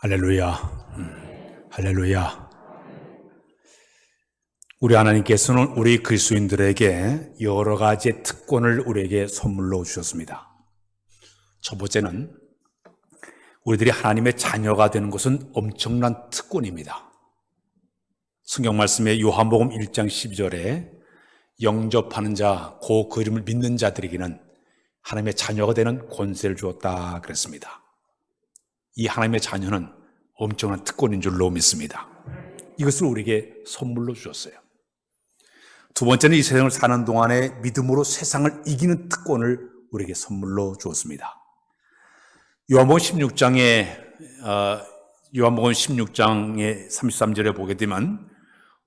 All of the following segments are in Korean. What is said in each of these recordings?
할렐루야. 할렐루야. 우리 하나님께서는 우리 그리스도인들에게 여러 가지의 특권을 우리에게 선물로 주셨습니다. 첫 번째는 우리들이 하나님의 자녀가 되는 것은 엄청난 특권입니다. 성경 말씀에 요한복음 1장 12절에 영접하는 자, 그 이름을 믿는 자들에게는 하나님의 자녀가 되는 권세를 주었다 그랬습니다. 이 하나님의 자녀는 엄청난 특권인 줄로 믿습니다. 이것을 우리에게 선물로 주셨어요. 두 번째는 이 세상을 사는 동안에 믿음으로 세상을 이기는 특권을 우리에게 선물로 주었습니다. 요한복음 16장의 33절에 보게 되면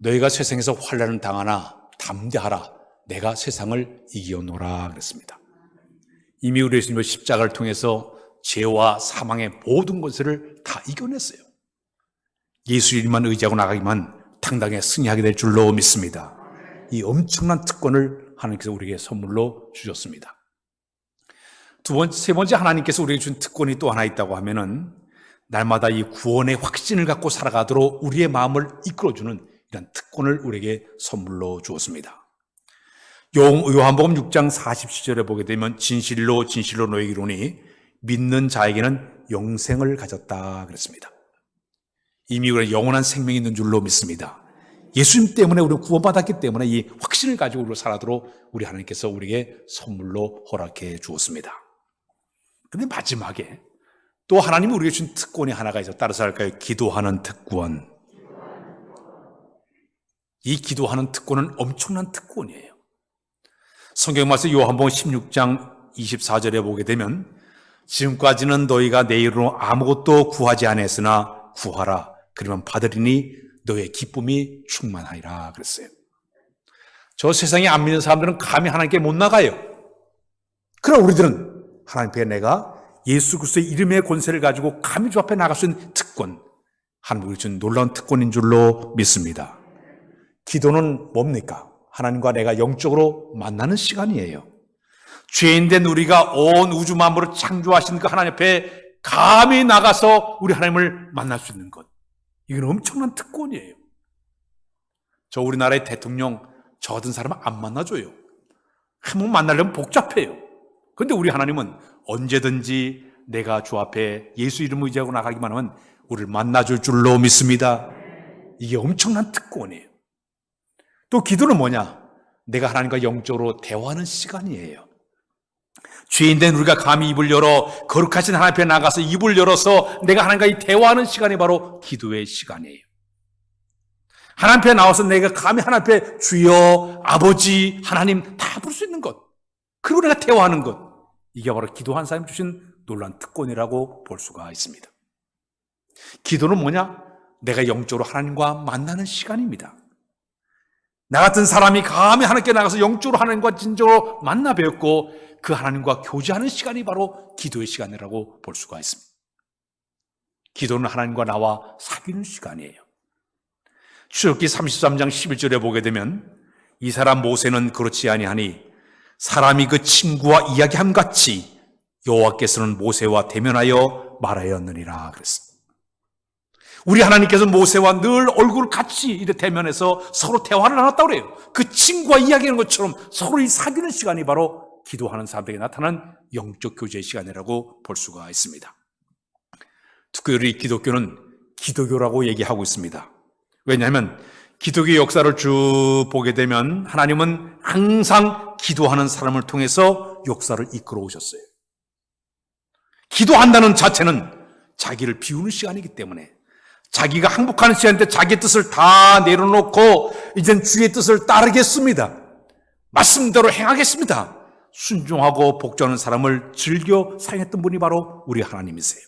너희가 세상에서 환난을 당하나 담대하라, 내가 세상을 이겨노라 그랬습니다. 이미 우리 예수님은 십자가를 통해서 죄와 사망의 모든 것을 다 이겨냈어요. 예수 이름만 의지하고 나가기만 당당히 승리하게 될 줄로 믿습니다. 이 엄청난 특권을 하나님께서 우리에게 선물로 주셨습니다. 세 번째 하나님께서 우리에게 준 특권이 또 하나 있다고 하면은 날마다 이 구원의 확신을 갖고 살아가도록 우리의 마음을 이끌어주는 이런 특권을 우리에게 선물로 주었습니다. 요한복음 6장 40절에 보게 되면 진실로 진실로 너희에게 이르노니 믿는 자에게는 영생을 가졌다 그랬습니다. 이미 우리는 영원한 생명이 있는 줄로 믿습니다. 예수님 때문에 우리는 구원받았기 때문에 이 확신을 가지고 우리로 살아도록 우리 하나님께서 우리에게 선물로 허락해 주었습니다. 그런데 마지막에 또 하나님이 우리에게 준 특권이 하나가 있어. 따라서 할까요? 기도하는 특권. 이 기도하는 특권은 엄청난 특권이에요. 성경 말씀 요한복음 16장 24절에 보게 되면 지금까지는 너희가 내 이름으로 아무것도 구하지 않았으나 구하라, 그러면 받으리니 너의 기쁨이 충만하리라 그랬어요. 저 세상에 안 믿는 사람들은 감히 하나님께 못 나가요. 그러나 우리들은 하나님 앞에 내가 예수 그리스도의 이름의 권세를 가지고 감히 주 앞에 나갈 수 있는 특권, 하나님이 준 놀라운 특권인 줄로 믿습니다. 기도는 뭡니까? 하나님과 내가 영적으로 만나는 시간이에요. 죄인된 우리가 온 우주 만물을 창조하신 그 하나님 앞에 감히 나가서 우리 하나님을 만날 수 있는 것, 이건 엄청난 특권이에요. 저 우리나라의 대통령 저 같은 사람은 안 만나줘요. 한번 만나려면 복잡해요. 그런데 우리 하나님은 언제든지 내가 주 앞에 예수 이름을 의지하고 나가기만 하면 우리를 만나줄 줄로 믿습니다. 이게 엄청난 특권이에요. 또 기도는 뭐냐? 내가 하나님과 영적으로 대화하는 시간이에요. 죄인된 우리가 감히 입을 열어 거룩하신 하나님 앞에 나가서 입을 열어서 내가 하나님과 이 대화하는 시간이 바로 기도의 시간이에요. 하나님 앞에 나와서 내가 감히 하나님 앞에 주여, 아버지, 하나님 다 부를 수 있는 것, 그리고 내가 대화하는 것, 이게 바로 기도한 사람이 주신 놀라운 특권이라고 볼 수가 있습니다. 기도는 뭐냐? 내가 영적으로 하나님과 만나는 시간입니다. 나 같은 사람이 감히 하나님께 나가서 영적으로 하나님과 진정으로 만나 뵙고 그 하나님과 교제하는 시간이 바로 기도의 시간이라고 볼 수가 있습니다. 기도는 하나님과 나와 사귀는 시간이에요. 출애굽기 33장 11절에 보게 되면 이 사람 모세는 그렇지 아니하니 사람이 그 친구와 이야기함 같이 여호와께서는 모세와 대면하여 말하였느니라 그랬습니다. 우리 하나님께서 모세와 늘 얼굴 같이 이렇게 대면해서 서로 대화를 나눴다고 그래요. 그 친구와 이야기하는 것처럼 서로 이 사귀는 시간이 바로 기도하는 사람들에게 나타난 영적 교제의 시간이라고 볼 수가 있습니다. 특별히 기독교는 기도교라고 얘기하고 있습니다. 왜냐하면 기독교 역사를 쭉 보게 되면 하나님은 항상 기도하는 사람을 통해서 역사를 이끌어 오셨어요. 기도한다는 자체는 자기를 비우는 시간이기 때문에 자기가 항복하는 시간인데 자기의 뜻을 다 내려놓고 이젠 주의 뜻을 따르겠습니다. 말씀대로 행하겠습니다. 순종하고 복종하는 사람을 즐겨 사용했던 분이 바로 우리 하나님이세요.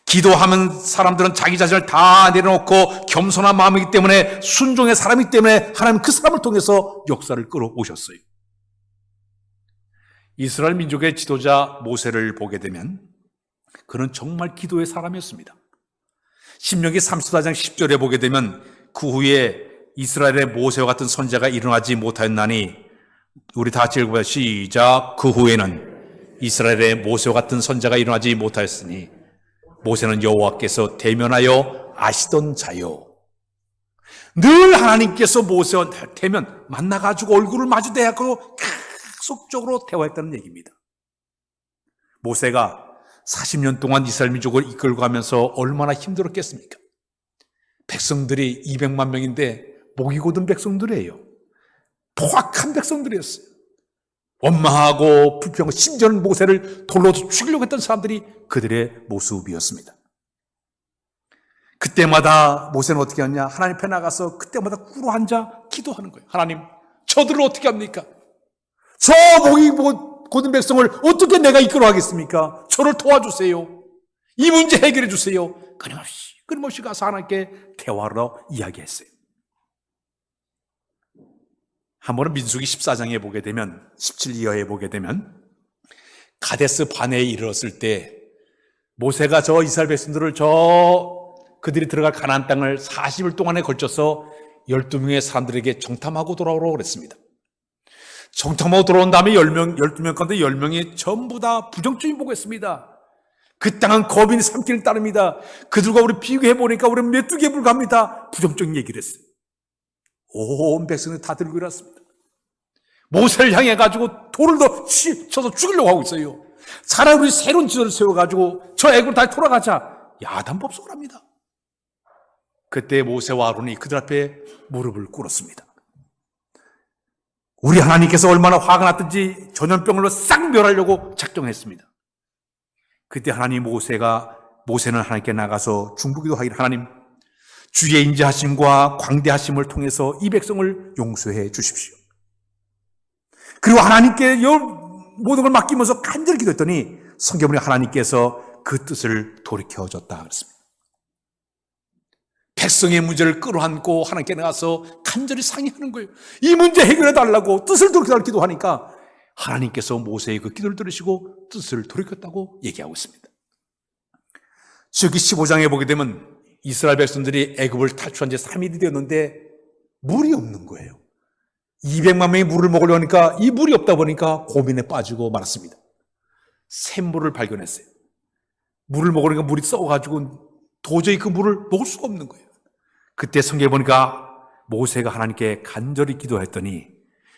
기도하면 사람들은 자기 자신을 다 내려놓고 겸손한 마음이기 때문에, 순종의 사람이기 때문에 하나님 그 사람을 통해서 역사를 끌어오셨어요. 이스라엘 민족의 지도자 모세를 보게 되면 그는 정말 기도의 사람이었습니다. 신명기 34장 10절에 보게 되면 그 후에 이스라엘의 모세와 같은 선지자가 일어나지 못하였나니, 우리 다 같이 읽어봐요. 시작. 그 후에는 이스라엘의 모세와 같은 선지자가 일어나지 못하였으니 모세는 여호와께서 대면하여 아시던 자요. 늘 하나님께서 모세와 대면 만나가지고 얼굴을 마주대하고 계속적으로 대화했다는 얘기입니다. 모세가 40년 동안 이스라엘 민족을 이끌고 가면서 얼마나 힘들었겠습니까? 백성들이 200만 명인데 목이 곧은 백성들이에요. 포악한 백성들이었어요. 원망하고 불평하고 심지어는 모세를 돌로 죽이려고 했던 사람들이 그들의 모습이었습니다. 그때마다 모세는 어떻게 하냐? 하나님 앞에 나가서 그때마다 꿇어 앉아 기도하는 거예요. 하나님, 저들을 어떻게 합니까? 저 목이 곧은 백성을 어떻게 내가 이끌어 가겠습니까? 저를 도와주세요. 이 문제 해결해 주세요. 끊임없이 가서 하나님께 대화로 이야기했어요. 한 번은 민수기 14장에 보게 되면 17이하에 보게 되면 가데스 바네에 이르렀을 때 모세가 저 이스라엘 백성들을 그들이 들어갈 가나안 땅을 40일 동안에 걸쳐서 12명의 사람들에게 정탐하고 돌아오라고 그랬습니다. 정탐하고 돌아온 다음에 12명 가운데 10명이 전부 다 부정적인 보고했습니다. 그 땅은 거민이 삼키는 땅입니다. 그들과 우리 비교해보니까 우리는 메뚜기에 불과합니다. 부정적인 얘기를 했어요. 온 백성이 다 들고 일어났습니다. 모세를 향해가지고 돌을 더 쳐서 죽이려고 하고 있어요. 차라리 우리 새로운 지도를 세워가지고 저 애굽으로 다시 돌아가자. 야단법석을 합니다. 그때 모세와 아론이 그들 앞에 무릎을 꿇었습니다. 우리 하나님께서 얼마나 화가 났든지 전염병으로 싹 멸하려고 작정했습니다. 그때 모세는 하나님께 나가서 중보기도하기를 하나님, 주의 인자하심과 광대하심을 통해서 이 백성을 용서해 주십시오. 그리고 하나님께 모든 걸 맡기면서 간절히 기도했더니 성경에 하나님께서 그 뜻을 돌이켜줬다 그랬습니다. 백성의 문제를 끌어안고 하나님께 나가서 간절히 상의하는 거예요. 이 문제 해결해 달라고 뜻을 돌이켜달라고 기도하니까 하나님께서 모세의 그 기도를 들으시고 뜻을 돌이켰다고 얘기하고 있습니다. 여기 15장에 보게 되면 이스라엘 백성들이 애굽을 탈출한 지 3일이 되었는데 물이 없는 거예요. 200만 명이 물을 먹으려고 하니까 이 물이 없다 보니까 고민에 빠지고 말았습니다. 샘물을 발견했어요. 물을 먹으니까 물이 썩어가지고 도저히 그 물을 먹을 수가 없는 거예요. 그때 성경에 보니까 모세가 하나님께 간절히 기도했더니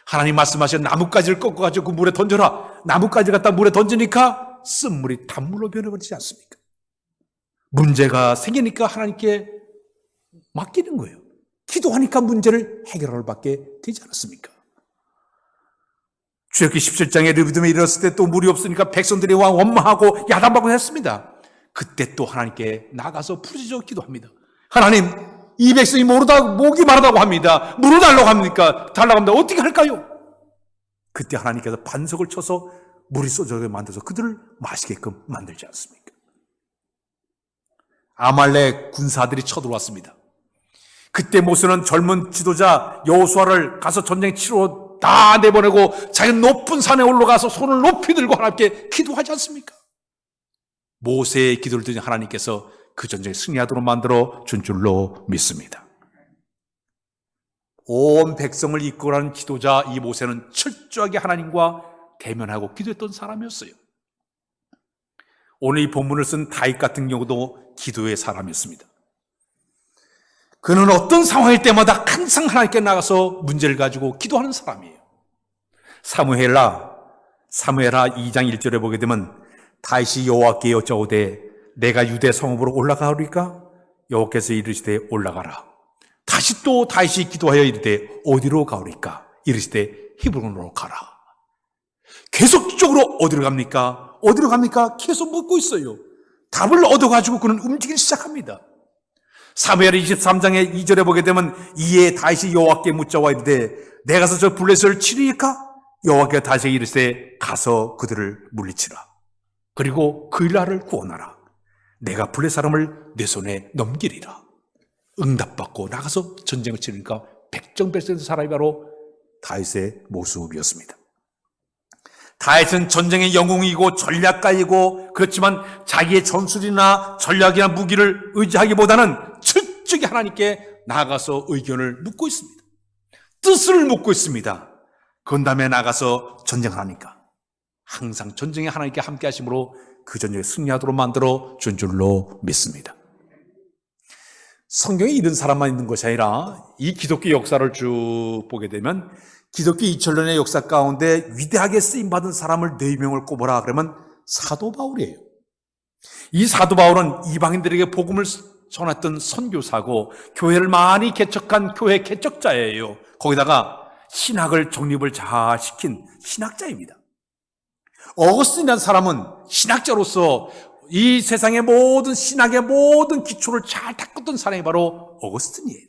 하나님 말씀하신 나뭇가지를 꺾어가지고 그 물에 던져라. 나뭇가지를 갖다 물에 던지니까 쓴물이 단물로 변해버리지 않습니까? 문제가 생기니까 하나님께 맡기는 거예요. 기도하니까 문제를 해결할 밖에 되지 않았습니까? 출애굽기 17장에 르비딤에 이르렀을 때 또 물이 없으니까 백성들이 원망하고 야단박고 했습니다. 그때 또 하나님께 나가서 부르짖어 기도합니다. 하나님, 이 백성이 목이 마르다고 합니다. 물을 달라고 합니까? 달라고 합니다. 어떻게 할까요? 그때 하나님께서 반석을 쳐서 물이 쏟아지게 만들어서 그들을 마시게끔 만들지 않습니까? 아말렉 군사들이 쳐들어왔습니다. 그때 모세는 젊은 지도자 여호수아를 가서 전쟁 치러 다 내보내고 자기 높은 산에 올라가서 손을 높이 들고 하나님께 기도하지 않습니까? 모세의 기도를 들은 하나님께서 그 전쟁에 승리하도록 만들어 준 줄로 믿습니다. 온 백성을 이끌어가는 지도자 이 모세는 철저하게 하나님과 대면하고 기도했던 사람이었어요. 오늘 이 본문을 쓴 다윗 같은 경우도 기도의 사람이었습니다. 그는 어떤 상황일 때마다 항상 하나님께 나가서 문제를 가지고 기도하는 사람이에요. 사무엘하 2장 1절에 보게 되면 다윗이 여호와께 여짜오되 내가 유대 성읍으로 올라가리까? 여호와께서 이르시되 올라가라. 다시 또 다윗이 기도하여 이르되 어디로 가오리까? 이르시되 히브론으로 가라. 계속적으로 어디로 갑니까? 어디로 갑니까? 계속 묻고 있어요. 답을 얻어가지고 그는 움직이기 시작합니다. 사무엘 23장의 2절에 보게 되면 이에 다윗이 여호와께 묻자와 이르되 내가 가서 저 블레셋을 치리이까? 여호와께 다시 이르시되 가서 그들을 물리치라. 그리고 그 나라를 구원하라. 내가 블레 사람을 내 손에 넘기리라. 응답받고 나가서 전쟁을 치르니까 백정백승 사람이 바로 다윗의 모습이었습니다. 다윗은 전쟁의 영웅이고 전략가이고 그렇지만 자기의 전술이나 전략이나 무기를 의지하기보다는 철저히 하나님께 나아가서 의견을 묻고 있습니다. 뜻을 묻고 있습니다. 그 다음에 나가서 전쟁을 하니까 항상 전쟁에 하나님께 함께 하심으로 그 전쟁에 승리하도록 만들어 준 줄로 믿습니다. 성경에 이런 사람만 있는 것이 아니라 이 기독교 역사를 쭉 보게 되면 기독교 2000년의 역사 가운데 위대하게 쓰임받은 사람을 4명을 꼽으라 그러면 사도 바울이에요. 이 사도 바울은 이방인들에게 복음을 전했던 선교사고 교회를 많이 개척한 교회 개척자예요. 거기다가 신학을 정립을 잘 시킨 신학자입니다. 어거스틴이라는 사람은 신학자로서 이 세상의 모든 신학의 모든 기초를 잘 닦았던 사람이 바로 어거스틴이에요.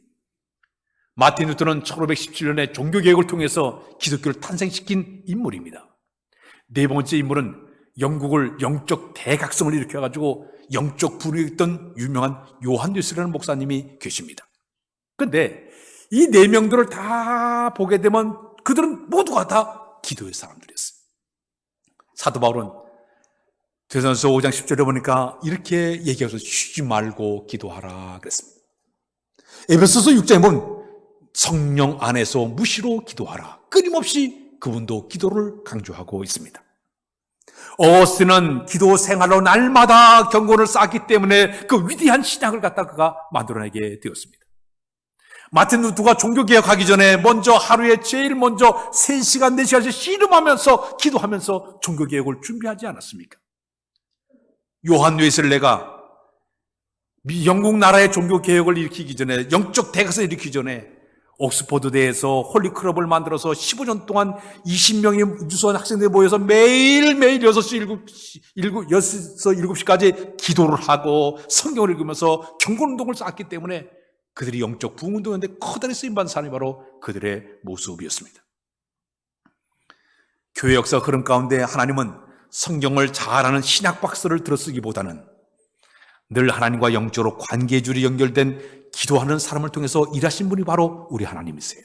마틴 루터는 1517년에 종교개혁을 통해서 기독교를 탄생시킨 인물입니다. 네 번째 인물은 영국을 영적 대각성을 일으켜가지고 영적 분위기였던 유명한 요한 웨슬리라는 목사님이 계십니다. 그런데 이 4명들을 다 보게 되면 그들은 모두가 다 기도의 사람들이었어요. 사도 바울은 데살로니가서 5장 10절에 보니까 이렇게 얘기해서 쉬지 말고 기도하라 그랬습니다. 에베소서 6장에 보면 성령 안에서 무시로 기도하라. 끊임없이 그분도 기도를 강조하고 있습니다. 어거스틴은 기도 생활로 날마다 경건을 쌓았기 때문에 그 위대한 신학을 갖다 그가 만들어내게 되었습니다. 마틴 루터가 종교개혁하기 전에 먼저 하루에 제일 먼저 3시간, 4시간씩 씨름하면서 기도하면서 종교개혁을 준비하지 않았습니까? 요한 웨슬레가 영국 나라의 종교개혁을 일으키기 전에 영적 대각성을 일으키기 전에 옥스퍼드대에서 홀리클럽을 만들어서 15년 동안 20명의 유수한 학생들이 모여서 매일매일 6시, 7시까지 기도를 하고 성경을 읽으면서 경건운동을 쌓았기 때문에 그들이 영적 부흥운동인데 커다란 쓰임받은 사람이 바로 그들의 모습이었습니다. 교회 역사 흐름 가운데 하나님은 성경을 잘하는 신학 박사를 들어쓰기보다는 늘 하나님과 영적으로 관계줄이 연결된 기도하는 사람을 통해서 일하신 분이 바로 우리 하나님이세요.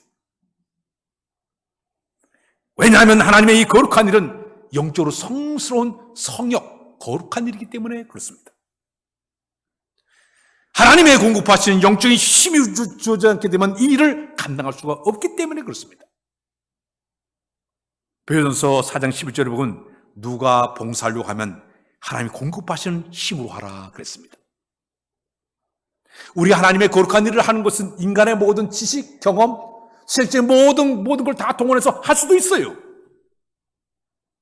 왜냐하면 하나님의 이 거룩한 일은 영적으로 성스러운 성역, 거룩한 일이기 때문에 그렇습니다. 하나님의 공급하신 영적인 힘이 주어지지 않게 되면 이 일을 감당할 수가 없기 때문에 그렇습니다. 베드로전서 4장 11절에 보면 누가 봉사하려고 하면 하나님이 공급하시는 힘으로 하라 그랬습니다. 우리 하나님의 거룩한 일을 하는 것은 인간의 모든 지식, 경험, 실제 모든 걸 다 동원해서 할 수도 있어요.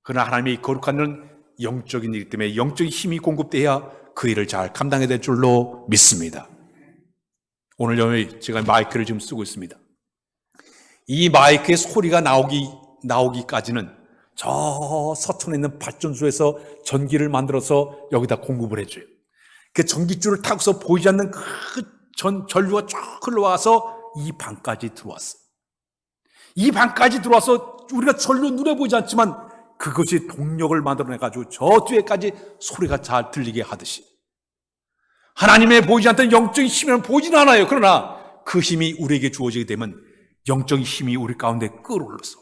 그러나 하나님의 거룩한 일은 영적인 일이기 때문에 영적인 힘이 공급돼야 그 일을 잘 감당해야 될 줄로 믿습니다. 오늘 제가 마이크를 지금 쓰고 있습니다. 이 마이크의 소리가 나오기까지는 저 서천에 있는 발전소에서 전기를 만들어서 여기다 공급을 해줘요. 그 전기줄을 타고서 보이지 않는 그 전류가 쭉 흘러와서 이 방까지 들어왔어요. 이 방까지 들어와서 우리가 전류 눈에 보이지 않지만 그것이 동력을 만들어내가지고 저 뒤에까지 소리가 잘 들리게 하듯이 하나님의 보이지 않던 영적인 힘은 보이지는 않아요. 그러나 그 힘이 우리에게 주어지게 되면 영적인 힘이 우리 가운데 끌어올라서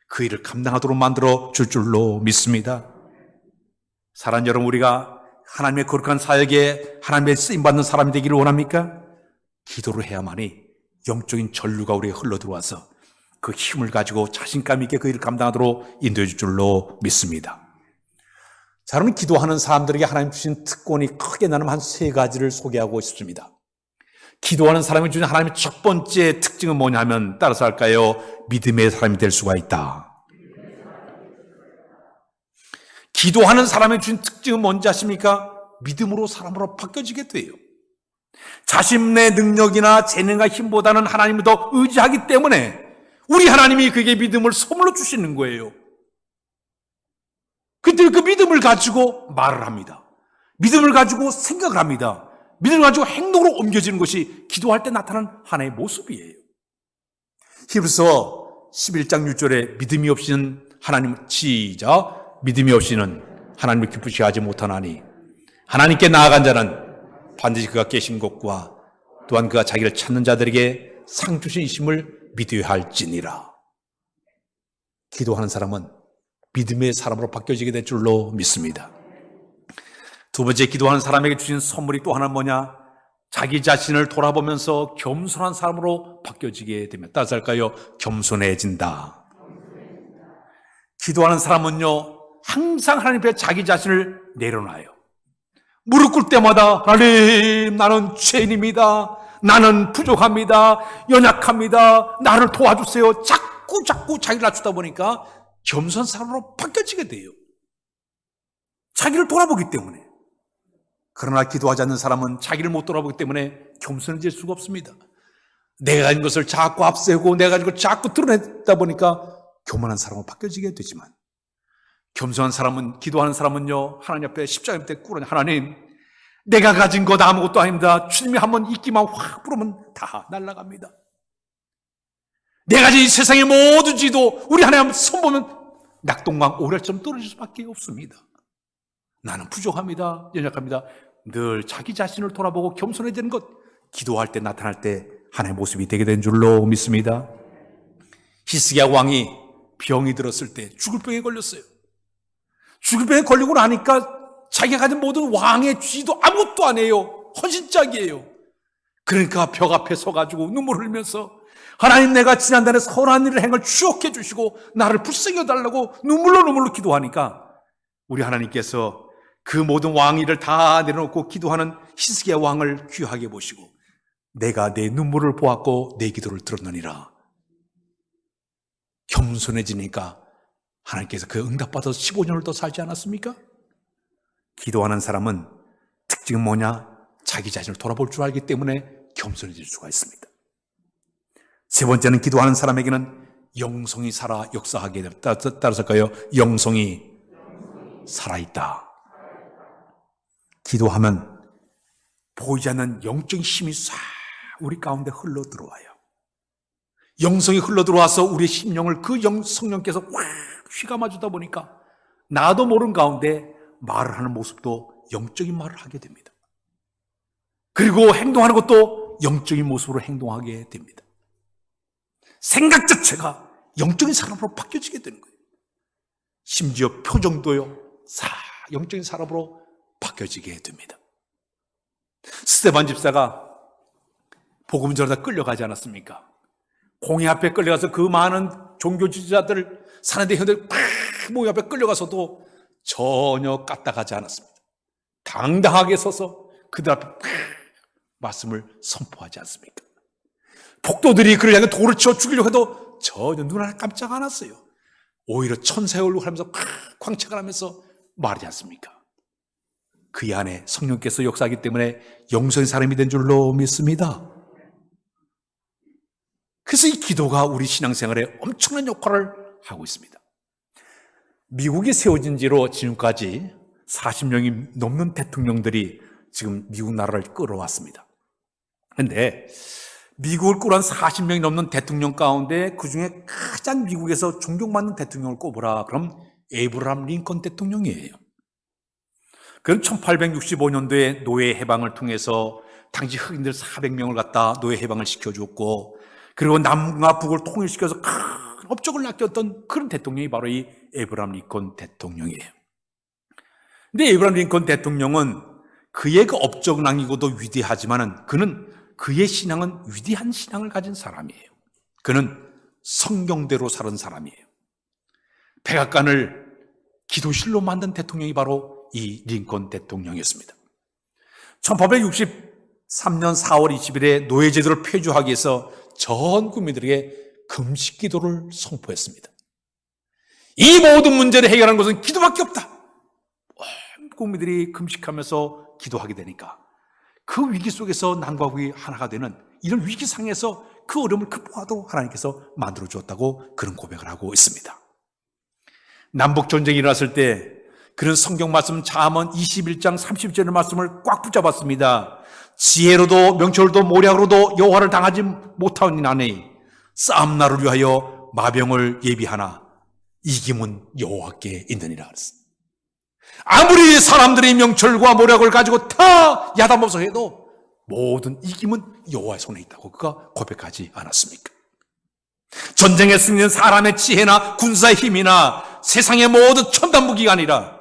그 일을 감당하도록 만들어 줄 줄로 믿습니다. 사랑하는 여러분, 우리가 하나님의 거룩한 사역에 하나님의 쓰임받는 사람이 되기를 원합니까? 기도를 해야만이 영적인 전류가 우리에게 흘러들어와서 그 힘을 가지고 자신감 있게 그 일을 감당하도록 인도해 줄 줄로 믿습니다. 자, 그러면 기도하는 사람들에게 하나님 주신 특권이 크게 나누면 한 3가지를 소개하고 싶습니다. 기도하는 사람이 주신 하나님의 첫 번째 특징은 뭐냐면 따라서 할까요? 믿음의 사람이 될 수가 있다. 기도하는 사람이 주신 특징은 뭔지 아십니까? 믿음으로 사람으로 바뀌어지게 돼요. 자신의 능력이나 재능과 힘보다는 하나님을 더 의지하기 때문에 우리 하나님이 그에게 믿음을 선물로 주시는 거예요. 그때 그 믿음을 가지고 말을 합니다. 믿음을 가지고 생각을 합니다. 믿음을 가지고 행동으로 옮겨지는 것이 기도할 때 나타나는 하나의 모습이에요. 히브리서 11장 6절에 믿음이 없이는 믿음이 없이는 하나님을 기쁘시게 하지 못하나니 하나님께 나아간 자는 반드시 그가 계신 것과 또한 그가 자기를 찾는 자들에게 상 주신 이심을 믿어야 할지니라. 기도하는 사람은 믿음의 사람으로 바뀌어지게 될 줄로 믿습니다. 두 번째, 기도하는 사람에게 주신 선물이 또 하나는 뭐냐? 자기 자신을 돌아보면서 겸손한 사람으로 바뀌어지게 되면 따라서 할까요? 겸손해진다. 기도하는 사람은요, 항상 하나님 앞에 자기 자신을 내려놔요. 무릎 꿇을 때마다 하나님, 나는 죄인입니다. 나는 부족합니다. 연약합니다. 나를 도와주세요. 자꾸 자기를 낮추다 보니까 겸손한 사람으로 바뀌어지게 돼요. 자기를 돌아보기 때문에. 그러나 기도하지 않는 사람은 자기를 못 돌아보기 때문에 겸손해질 수가 없습니다. 내가 가진 것을 자꾸 앞세우고 내가 가진 걸 자꾸 드러내다 보니까 교만한 사람으로 바뀌어지게 되지만, 겸손한 사람은, 기도하는 사람은요, 하나님 앞에 십자가 밑에 꿇으니, 하나님, 내가 가진 것 아무것도 아닙니다. 주님이 한번 입기만 확 부르면 다 날아갑니다. 내가 가진 이 세상의 모든 지도 우리 하나님 손 보면 낙동강 오랄처럼 떨어질 수밖에 없습니다. 나는 부족합니다. 연약합니다. 늘 자기 자신을 돌아보고 겸손해지는 것, 기도할 때 나타날 때 하나님의 모습이 되게 된 줄로 믿습니다. 히스기야 왕이 병이 들었을 때 죽을 병에 걸렸어요. 죽을 병에 걸리고 나니까 자기가 가진 모든 왕의 쥐도 아무것도 안 해요. 헌신짝이에요. 그러니까 벽 앞에 서가지고 눈물을 흘리면서, 하나님, 내가 지난달에 선한 일을 행을 추억해 주시고 나를 불쌍히 여달라고 눈물로 기도하니까 우리 하나님께서 그 모든 왕위를 다 내려놓고 기도하는 히스기야 왕을 귀하게 보시고, 내가 내 눈물을 보았고 내 기도를 들었느니라. 겸손해지니까 하나님께서 그 응답받아서 15년을 더 살지 않았습니까? 기도하는 사람은 특징은 뭐냐? 자기 자신을 돌아볼 줄 알기 때문에 겸손해질 수가 있습니다. 세 번째는, 기도하는 사람에게는 영성이 살아 역사하게 됩니다. 따라서까요? 영성이 살아있다. 기도하면 보이지 않는 영적인 힘이 싹 우리 가운데 흘러 들어와요. 영성이 흘러 들어와서 우리의 심령을 그 성령께서 확 휘감아 주다 보니까 나도 모르는 가운데 말을 하는 모습도 영적인 말을 하게 됩니다. 그리고 행동하는 것도 영적인 모습으로 행동하게 됩니다. 생각 자체가 영적인 사람으로 바뀌어지게 되는 거예요. 심지어 표정도요, 영적인 사람으로 바뀌어지게 됩니다. 스데반 집사가 복음 전하다 끌려가지 않았습니까? 공회 앞에 끌려가서 그 많은 종교 지지자들, 사내대 현들 모임 앞에 끌려가서도 전혀 까딱하지 않았습니다. 당당하게 서서 그들 앞에 말씀을 선포하지 않습니까? 폭도들이 그를 향해 돌을 치워 죽이려고 해도 전혀 눈 하나 깜짝 안 왔어요. 오히려 천사의 얼굴 하면서 광채가 나면서 말하지 않습니까? 그 안에 성령께서 역사하기 때문에 영성의 사람이 된 줄로 믿습니다. 그래서 이 기도가 우리 신앙생활에 엄청난 역할을 하고 있습니다. 미국이 세워진 지로 지금까지 40명이 넘는 대통령들이 지금 미국 나라를 끌어왔습니다. 그런데 미국을 끌어온 40명이 넘는 대통령 가운데 그 중에 가장 미국에서 존경받는 대통령을 꼽으라. 그럼 에이브라함 링컨 대통령이에요. 그는 1865년도에 노예 해방을 통해서 당시 흑인들 400명을 갖다 노예 해방을 시켜주었고, 그리고 남과 북을 통일시켜서 큰 업적을 남겼던 그런 대통령이 바로 이 에이브라함 링컨 대통령이에요. 근데 에이브라함 링컨 대통령은 그의 그 업적을 남기고도 위대하지만은 그는 그의 신앙은 위대한 신앙을 가진 사람이에요. 그는 성경대로 사는 사람이에요. 백악관을 기도실로 만든 대통령이 바로 이 링컨 대통령이었습니다. 1863년 4월 20일에 노예제도를 폐지하기 위해서 전 국민들에게 금식 기도를 선포했습니다. 이 모든 문제를 해결하는 것은 기도밖에 없다. 국민들이 금식하면서 기도하게 되니까 그 위기 속에서 남과 북이 하나가 되는 이런 위기 상에서 그 어려움을 극복하도록 하나님께서 만들어 주었다고 그런 고백을 하고 있습니다. 남북 전쟁이 일어났을 때 그런 성경 말씀 잠언 21장 30절의 말씀을 꽉 붙잡았습니다. 지혜로도 명철로도 모략으로도 여호와를 당하지 못하니 나니 싸움 날을 위하여 마병을 예비하나 이김은 여호와께 있느니라. 아무리 사람들이 명철과 모략을 가지고 다 야단법석 해도 모든 이김은 여호와의 손에 있다고 그가 고백하지 않았습니까? 전쟁의 승리는 사람의 지혜나 군사의 힘이나 세상의 모든 첨단 무기가 아니라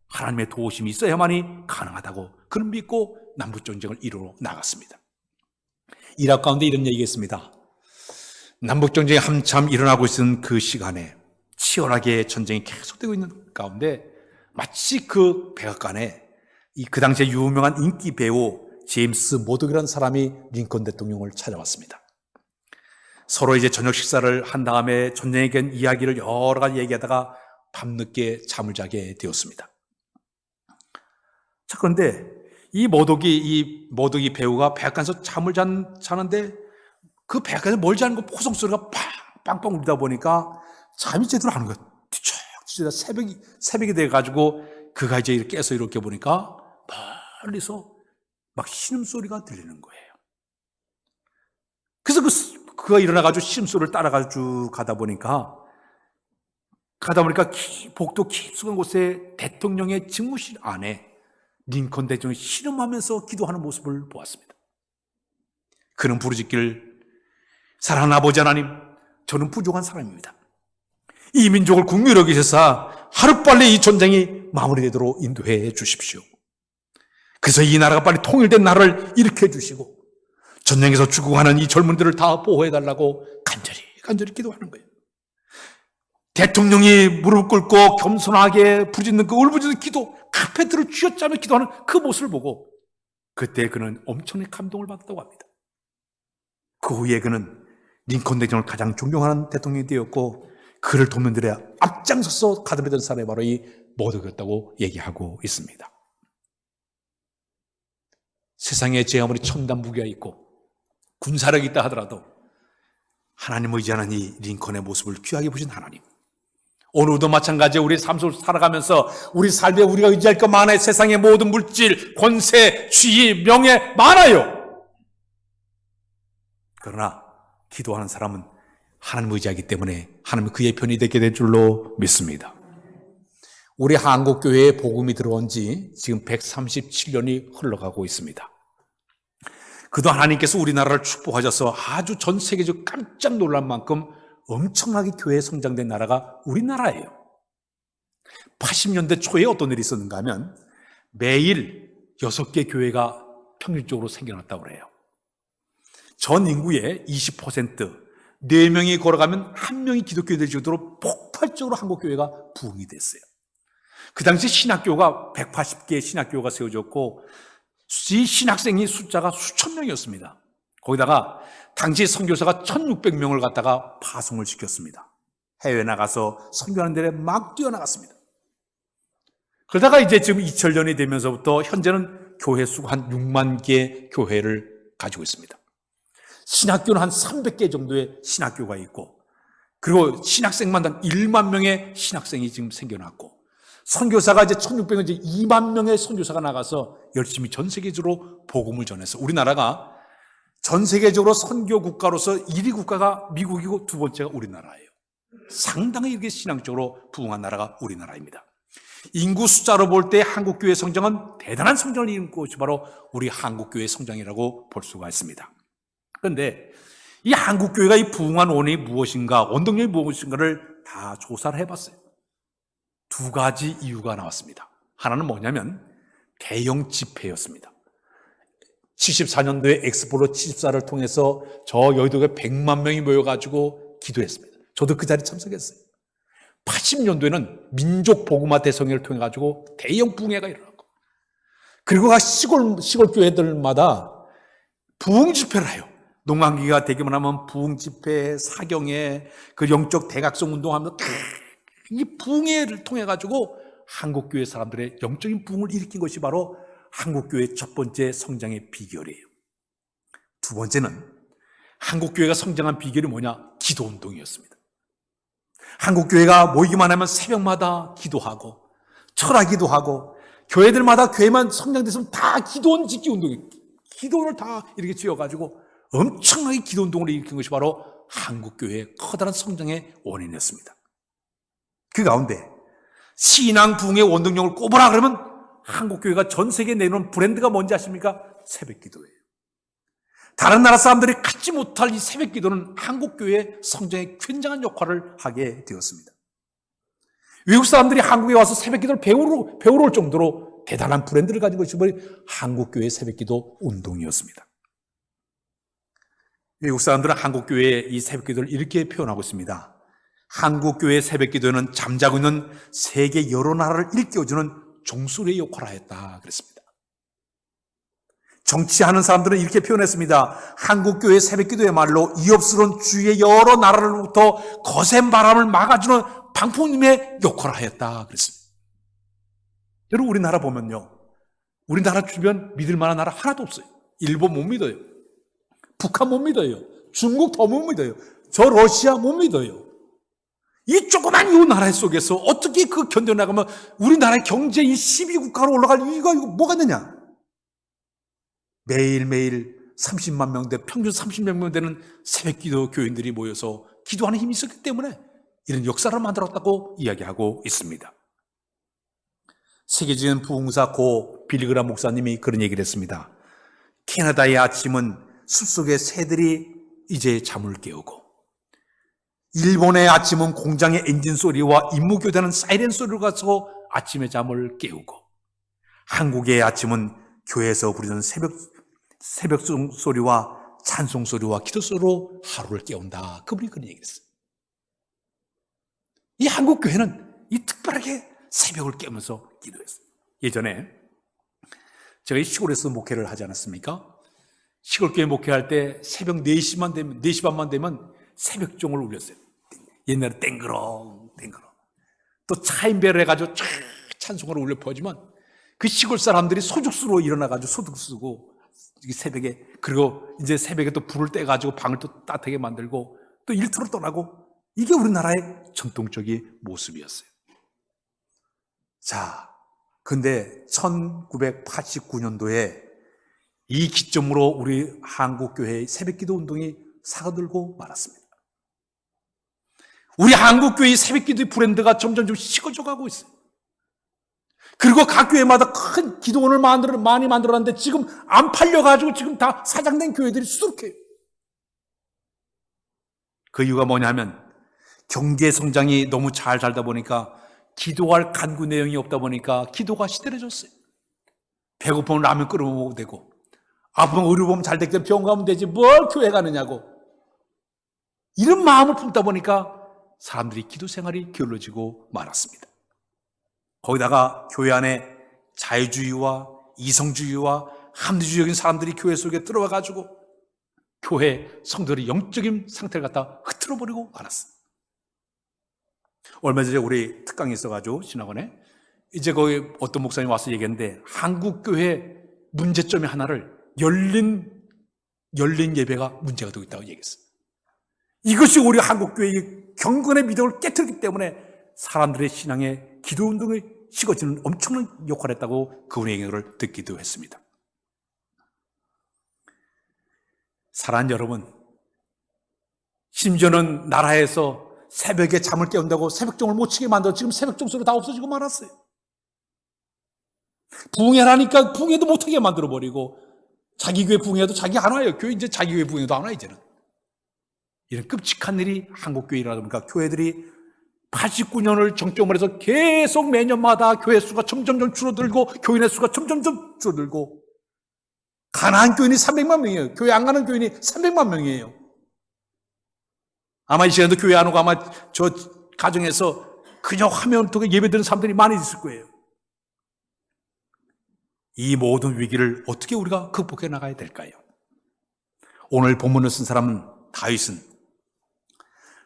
하나님의 도우심이 있어야만이 가능하다고 그는 믿고 남북전쟁을 이루어 나갔습니다. 이라크 가운데 이런 얘기가 있습니다. 남북전쟁이 한참 일어나고 있는 그 시간에 치열하게 전쟁이 계속되고 있는 가운데 마치 그 백악관에 그 당시에 유명한 인기 배우 제임스 모독이라는 사람이 링컨 대통령을 찾아왔습니다. 서로 이제 저녁 식사를 한 다음에 전쟁에 대한 이야기를 여러 가지 얘기하다가 밤늦게 잠을 자게 되었습니다. 자, 그런데 이 모독이 배우가 백악관에서 잠을 자는데 그 백악관에서 멀지 않은 그 포성 소리가 빵빵 울리다 보니까 잠이 제대로 안 오는 거예요. 뒤척뒤척 새벽이 돼가지고 그가 이제 깨서 이렇게 보니까 멀리서 막 신음소리가 들리는 거예요. 그래서 그가 일어나가지고 신음소리를 따라가지고 가다 보니까 복도 깊숙한 곳에 대통령의 집무실 안에 링컨 대통령이 신음하면서 기도하는 모습을 보았습니다. 그는 부르짖기를, 사랑하는 아버지 하나님, 저는 부족한 사람입니다. 이 민족을 국리로 여기셔서 하루빨리 이 전쟁이 마무리되도록 인도해 주십시오. 그래서 이 나라가 빨리 통일된 나라를 일으켜 주시고 전쟁에서 죽어가는 이 젊은이들을 다 보호해달라고 간절히 기도하는 거예요. 대통령이 무릎 꿇고 겸손하게 부르짖는 그 울부짖는 기도, 카페트를 쥐어짜며 기도하는 그 모습을 보고 그때 그는 엄청난 감동을 받았다고 합니다. 그 후에 그는 링컨 대통령을 가장 존경하는 대통령이 되었고 그를 돕는 데에 앞장서서 가담했던 사람이 바로 이 모독이었다고 얘기하고 있습니다. 세상에 제 아무리 첨단 무기가 있고 군사력이 있다 하더라도 하나님을 의지하는 이 링컨의 모습을 귀하게 보신 하나님, 오늘도 마찬가지로 우리 삶 속을 살아가면서 우리 삶에 우리가 의지할 것 많아요. 세상의 모든 물질, 권세, 지위, 명예 많아요. 그러나 기도하는 사람은 하나님을 의지하기 때문에 하나님은 그의 편이 되게 될 줄로 믿습니다. 우리 한국교회에 복음이 들어온 지 지금 137년이 흘러가고 있습니다. 그동안 하나님께서 우리나라를 축복하셔서 아주 전 세계적으로 깜짝 놀랄 만큼 엄청나게 교회에 성장된 나라가 우리나라예요. 80년대 초에 어떤 일이 있었는가 하면 매일 6개 교회가 평균적으로 생겨났다고 그래요. 전 인구의 20%, 4명이 걸어가면 1명이 기독교 될 정도로 폭발적으로 한국교회가 부흥이 됐어요. 그 당시 신학교가 180개의 신학교가 세워졌고 이 신학생이 숫자가 수천 명이었습니다. 거기다가 당시 선교사가 1600명을 갖다가 파송을 시켰습니다. 해외에 나가서 선교하는 데에 막 뛰어나갔습니다. 그러다가 이제 지금 2000년이 되면서부터 현재는 교회 수가 한 6만 개 교회를 가지고 있습니다. 신학교는 한 300개 정도의 신학교가 있고 그리고 신학생만 한 1만 명의 신학생이 지금 생겨났고 선교사가 이제 1600명, 이제 2만 명의 선교사가 나가서 열심히 전 세계적으로 복음을 전해서 우리나라가 전 세계적으로 선교 국가로서 1위 국가가 미국이고 두 번째가 우리나라예요. 상당히 이렇게 신앙적으로 부흥한 나라가 우리나라입니다. 인구 숫자로 볼 때 한국교회 성장은 대단한 성장을 이룬 것이 바로 우리 한국교회 성장이라고 볼 수가 있습니다. 그런데 이 한국교회가 이 부흥한 원인이 무엇인가, 원동력이 무엇인가를 다 조사를 해봤어요. 두 가지 이유가 나왔습니다. 하나는 뭐냐면 대형 집회였습니다. 74년도에 엑스폴로 74를 통해서 저 여의도에 100만 명이 모여가지고 기도했습니다. 저도 그 자리에 참석했어요. 80년도에는 민족 복음화 대성회를 통해 가지고 대형 부흥회가 일어났고, 그리고 각 시골 교회들마다 부흥 집회를 해요. 농한기가 되기만 하면 부흥 집회, 사경회, 그 영적 대각성 운동하면서 이 부흥회를 통해 가지고 한국 교회 사람들의 영적인 부흥을 일으킨 것이 바로 한국 교회의 첫 번째 성장의 비결이에요. 두 번째는 한국 교회가 성장한 비결이 뭐냐? 기도 운동이었습니다. 한국 교회가 모이기만 하면 새벽마다 기도하고 철학기도 하고 교회들마다 교회만 성장됐으면 다 기도원 짓기 운동이, 기도를 다 이렇게 지어가지고 엄청나게 기도 운동을 일으킨 것이 바로 한국 교회의 커다란 성장의 원인이었습니다. 그 가운데 신앙 부흥의 원동력을 꼽으라 그러면 한국 교회가 전 세계에 내놓은 브랜드가 뭔지 아십니까? 새벽 기도예요. 다른 나라 사람들이 갖지 못할 이 새벽 기도는 한국 교회의 성장에 굉장한 역할을 하게 되었습니다. 외국 사람들이 한국에 와서 새벽 기도를 배우러 올 정도로 대단한 브랜드를 가지고 있어버린 한국 교회의 새벽 기도 운동이었습니다. 외국 사람들은 한국 교회의 이 새벽 기도를 이렇게 표현하고 있습니다. 한국교회 새벽기도회는 잠자고 있는 세계 여러 나라를 일깨워주는 종소리의 역할을 하였다 그랬습니다. 정치하는 사람들은 이렇게 표현했습니다. 한국교회 새벽기도회야말로 이업스러운 주위의 여러 나라로부터 거센 바람을 막아주는 방풍님의 역할을 하였다 그랬습니다. 여러분, 우리나라 보면요, 우리나라 주변 믿을 만한 나라 하나도 없어요. 일본 못 믿어요. 북한 못 믿어요. 중국 더 못 믿어요. 저 러시아 못 믿어요. 이 조그만 이 나라 속에서 어떻게 그 견뎌나가면 우리나라의 경제 이 12국가로 올라갈 이유가 뭐가 있느냐? 매일매일 30만 명대, 평균 30만 명 되는 새벽기도 교인들이 모여서 기도하는 힘이 있었기 때문에 이런 역사를 만들었다고 이야기하고 있습니다. 세계적인 부흥사 고 빌리그람 목사님이 그런 얘기를 했습니다. 캐나다의 아침은 숲속의 새들이 이제 잠을 깨우고, 일본의 아침은 공장의 엔진 소리와 임무교대는 사이렌 소리로 가서 아침의 잠을 깨우고, 한국의 아침은 교회에서 부르는 새벽 소리와 찬송 소리와 기도 소리로 하루를 깨운다. 그분이 그런 얘기했어요. 이 한국 교회는 이 특별하게 새벽을 깨면서 기도했어요. 예전에 제가 이 시골에서 목회를 하지 않았습니까? 시골교회 목회할 때 새벽 4시만 되면, 4시 반만 되면 새벽종을 울렸어요. 옛날에 땡그렁 또 차인배를 해가지고 촤 찬송을 울려 퍼지만 그 시골 사람들이 소죽수로 일어나가지고 소득 쓰고 새벽에, 그리고 이제 새벽에 또 불을 떼가지고 방을 또 따뜻하게 만들고 또 일터로 떠나고, 이게 우리나라의 전통적인 모습이었어요. 자, 근데 1989년도에 이 기점으로 우리 한국교회의 새벽기도 운동이 사그들고 말았습니다. 우리 한국교회의 새벽기도의 브랜드가 점점 좀 식어져 가고 있어요. 그리고 각 교회마다 큰 기도원을 많이 만들었는데 지금 안 팔려가지고 지금 다 사장된 교회들이 수두룩해요. 그 이유가 뭐냐면 경제 성장이 너무 잘 살다 보니까 기도할 간구 내용이 없다 보니까 기도가 시들해졌어요. 배고프면 라면 끓여 먹어도 되고, 아프면 의료 보면 잘 됐기 때문에 병원 가면 되지 뭘 교회 가느냐고, 이런 마음을 품다 보니까 사람들이 기도 생활이 게을러지고 말았습니다. 거기다가 교회 안에 자유주의와 이성주의와 합리주의적인 사람들이 교회 속에 들어와가지고 교회 성도들의 영적인 상태를 갖다 흐트러버리고 말았어요. 얼마 전에 우리 특강이 있어가지고 신학원에 이제 거기 어떤 목사님이 와서 얘기했는데, 한국교회 문제점의 하나를 열린 예배가 문제가 되고 있다고 얘기했어요. 이것이 우리 한국교회의 경건의 믿음을 깨뜨리기 때문에 사람들의 신앙의 기도 운동이 식어지는 엄청난 역할을 했다고 그분의 얘기를 듣기도 했습니다. 사랑하는 여러분, 심지어는 나라에서 새벽에 잠을 깨운다고 새벽종을 못 치게 만들어 지금 새벽종 소리 다 없어지고 말았어요. 부흥회라니까 부흥회도 못하게 만들어버리고, 자기 교회 부흥회도 자기 안 와요. 교회 이제 자기 교회 부흥회도 안 와, 이제는. 이런 끔찍한 일이 한국교회라다 보니까 교회들이 89년을 정점으로 해서 계속 매년마다 교회 수가 점점점 줄어들고 교인의 수가 점점점 줄어들고, 가난한 교인이 300만 명이에요. 교회 안 가는 교인이 300만 명이에요. 아마 이 시간에도 교회 안 오고 아마 저 가정에서 그냥 화면 통해 예배드리는 사람들이 많이 있을 거예요. 이 모든 위기를 어떻게 우리가 극복해 나가야 될까요? 오늘 본문을 쓴 사람은 다윗은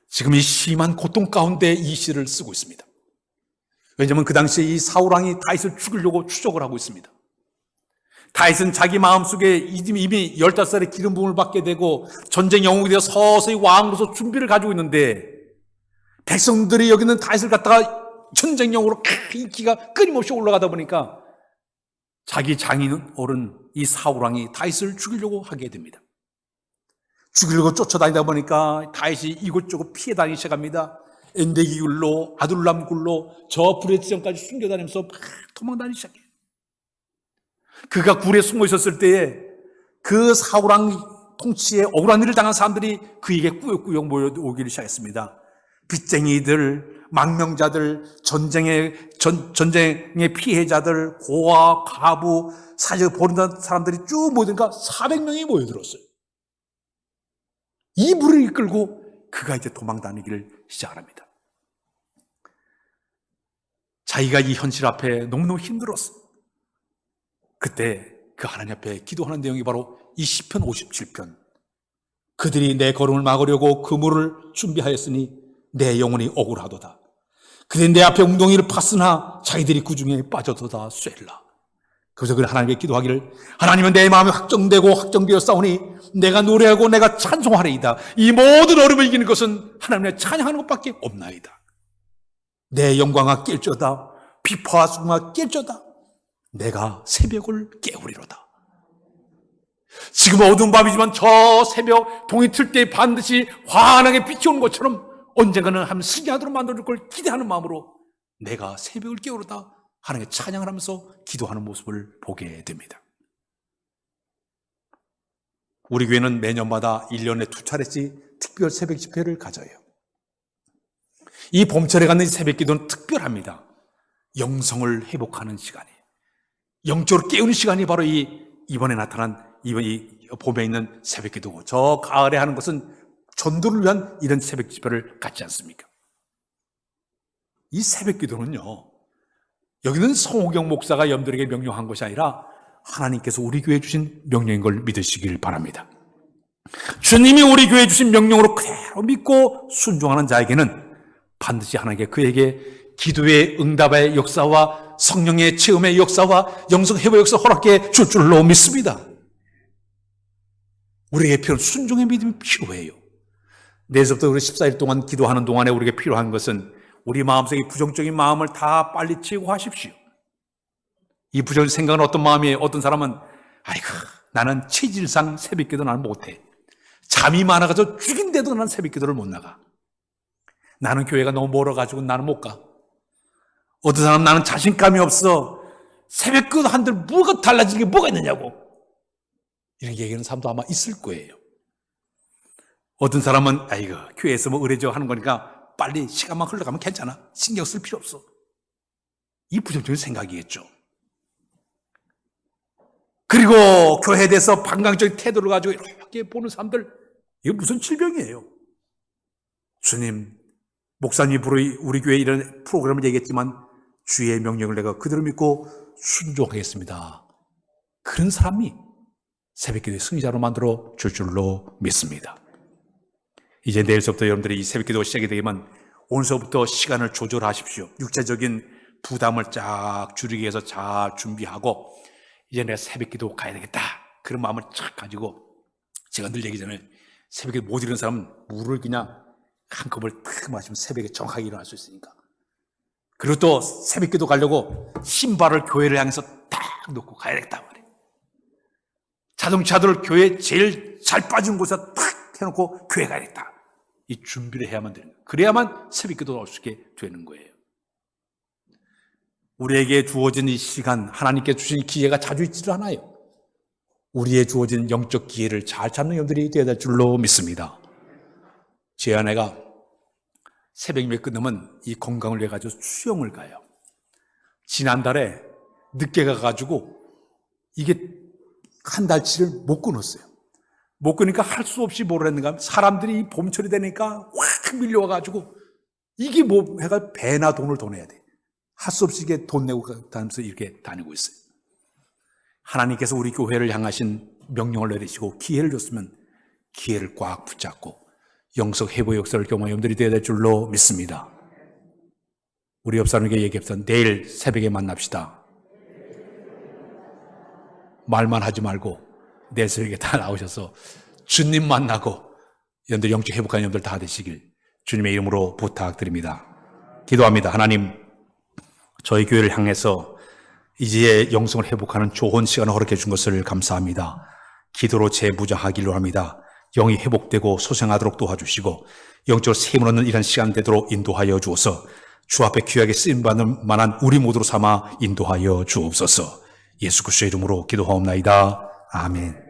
지금 이 심한 고통 가운데 이 시를 쓰고 있습니다. 왜냐하면 그 당시에 이 사울왕이 다윗을 죽이려고 추적을 하고 있습니다. 다윗은 자기 마음속에 이미 15살에 기름 부음을 받게 되고 전쟁 영웅이 되어 서서히 왕으로서 준비를 가지고 있는데, 백성들이 여기는 다윗을 갖다가 전쟁 영웅으로 인기가 끊임없이 올라가다 보니까 자기 장인 어른 이 사울왕이 다윗을 죽이려고 하게 됩니다. 죽이려고 쫓아다니다 보니까 다윗이 이곳저곳 피해 다니기 시작합니다. 엔데기 굴로, 아둘람 굴로, 저 불의 지점까지 숨겨다니면서 막 도망다니기 시작해요. 그가 굴에 숨어 있었을 때에 그 사울왕 통치에 억울한 일을 당한 사람들이 그에게 꾸역꾸역 모여오기를 시작했습니다. 빚쟁이들, 망명자들, 전쟁의 피해자들, 고아, 과부, 사제 버린다는 사람들이 쭉 모이니까 400명이 모여들었어요. 이 무리를 이끌고 그가 이제 도망다니기를 시작합니다. 자기가 이 현실 앞에 너무너무 힘들었어. 그때 그 하나님 앞에 기도하는 내용이 바로 이 시편 57편. 그들이 내 걸음을 막으려고 그물을 준비하였으니 내 영혼이 억울하도다. 그들이 내 앞에 웅덩이를 팠으나 자기들이 그 중에 빠져도다 쇠라. 그래서 그 하나님께 기도하기를, 하나님은 내 마음이 확정되고 확정되었사오니 내가 노래하고 내가 찬송하리이다. 이 모든 어려움을 이기는 것은 하나님의 찬양하는 것밖에 없나이다. 내 영광아 깰져다. 비파와 수궁아 깰져다. 내가 새벽을 깨우리로다. 지금 어두운 밤이지만 저 새벽 동이 틀 때 반드시 환하게 빛이 오는 것처럼 언젠가는 하나님 승리하도록 만들어줄 걸 기대하는 마음으로 내가 새벽을 깨우리로다 하나님께 찬양을 하면서 기도하는 모습을 보게 됩니다. 우리 교회는 매년마다 1년에 2차례씩 특별 새벽 집회를 가져요. 이 봄철에 갖는 새벽 기도는 특별합니다. 영성을 회복하는 시간이에요. 영적으로 깨우는 시간이 바로 이번에 나타난 이 봄에 있는 새벽 기도고, 저 가을에 하는 것은 전도를 위한 이런 새벽 집회를 갖지 않습니까? 이 새벽 기도는요, 여기는 성호경 목사가 여러분들에게 명령한 것이 아니라 하나님께서 우리 교회에 주신 명령인 걸 믿으시길 바랍니다. 주님이 우리 교회에 주신 명령으로 그대로 믿고 순종하는 자에게는 반드시 하나님께 그에게 기도의 응답의 역사와 성령의 체험의 역사와 영성 회복 역사 허락해 줄 줄로 믿습니다. 우리에게 필요한 순종의 믿음이 필요해요. 내일부터 우리 14일 동안 기도하는 동안에 우리에게 필요한 것은 우리 마음속의 부정적인 마음을 다 빨리 제거하십시오. 이 부정적인 생각은 어떤 마음이에요? 어떤 사람은 아이고 나는 체질상 새벽기도 나는 못해. 잠이 많아가지고 죽인데도 나는 새벽기도를 못 나가. 나는 교회가 너무 멀어가지고 나는 못 가. 어떤 사람은 나는 자신감이 없어. 새벽기도 한들 뭐가 달라지는 게 뭐가 있느냐고. 이렇게 얘기하는 사람도 아마 있을 거예요. 어떤 사람은 아이고 교회에서 뭐 의뢰죠 하는 거니까 빨리 시간만 흘러가면 괜찮아. 신경 쓸 필요 없어. 이 부정적인 생각이겠죠. 그리고 교회에 대해서 반강적인 태도를 가지고 이렇게 보는 사람들, 이거 무슨 질병이에요. 주님, 목사님 우리 교회 이런 프로그램을 얘기했지만 주의 명령을 내가 그대로 믿고 순종하겠습니다. 그런 사람이 새벽기도의 승리자로 만들어 줄 줄로 믿습니다. 이제 내일서부터 여러분들이 이 새벽기도가 시작이 되면 오늘서부터 시간을 조절하십시오. 육체적인 부담을 쫙 줄이기 위해서 잘 준비하고 이제 내가 새벽기도 가야 되겠다 그런 마음을 쫙 가지고, 제가 늘 얘기잖아요. 새벽에 못 일어나는 사람은 물을 그냥 한 컵을 탁 마시면 새벽에 정확하게 일어날 수 있으니까. 그리고 또 새벽기도 가려고 신발을 교회를 향해서 딱 놓고 가야 되겠다 말이에요. 자동차들을 교회 제일 잘 빠진 곳에 탁 해놓고 교회 가야겠다. 이 준비를 해야만 되는 거예요. 그래야만 새벽기도가 올 수 있게 되는 거예요. 우리에게 주어진 이 시간, 하나님께 주신 기회가 자주 있지도 않아요. 우리의 주어진 영적 기회를 잘 잡는 여러분들이 되어야 될 줄로 믿습니다. 제 아내가 새벽 예배 끝나면 이 건강을 위해 가지고 수영을 가요. 지난달에 늦게 가가지고 이게 한 달치를 못 끊었어요. 못 끊으니까 할 수 없이 뭐를 했는가, 사람들이 봄철이 되니까 확 밀려와가지고 이게 뭐 해가 배나 돈을 더 내야 돼. 할 수 없이 이게 돈 내고 다니면서 이렇게 다니고 있어요. 하나님께서 우리 교회를 향하신 명령을 내리시고 기회를 줬으면 기회를 꽉 붙잡고 영적 회복 역사를 경험한 여러분들이 되어야 될 줄로 믿습니다. 우리 옆 사람에게 얘기합시다. 내일 새벽에 만납시다. 말만 하지 말고 내일 새벽에 다 나오셔서 주님 만나고 여러분들 영적 회복한 여러분들 다 되시길 주님의 이름으로 부탁드립니다. 기도합니다. 하나님, 저희 교회를 향해서 이제 영성을 회복하는 좋은 시간을 허락해 준 것을 감사합니다. 기도로 재무장하기로 합니다. 영이 회복되고 소생하도록 도와주시고 영적으로 세임을 얻는 이런 시간 되도록 인도하여 주어서 주 앞에 귀하게 쓰임받는 만한 우리 모두로 삼아 인도하여 주옵소서. 예수 그리스도의 이름으로 기도하옵나이다. 아멘.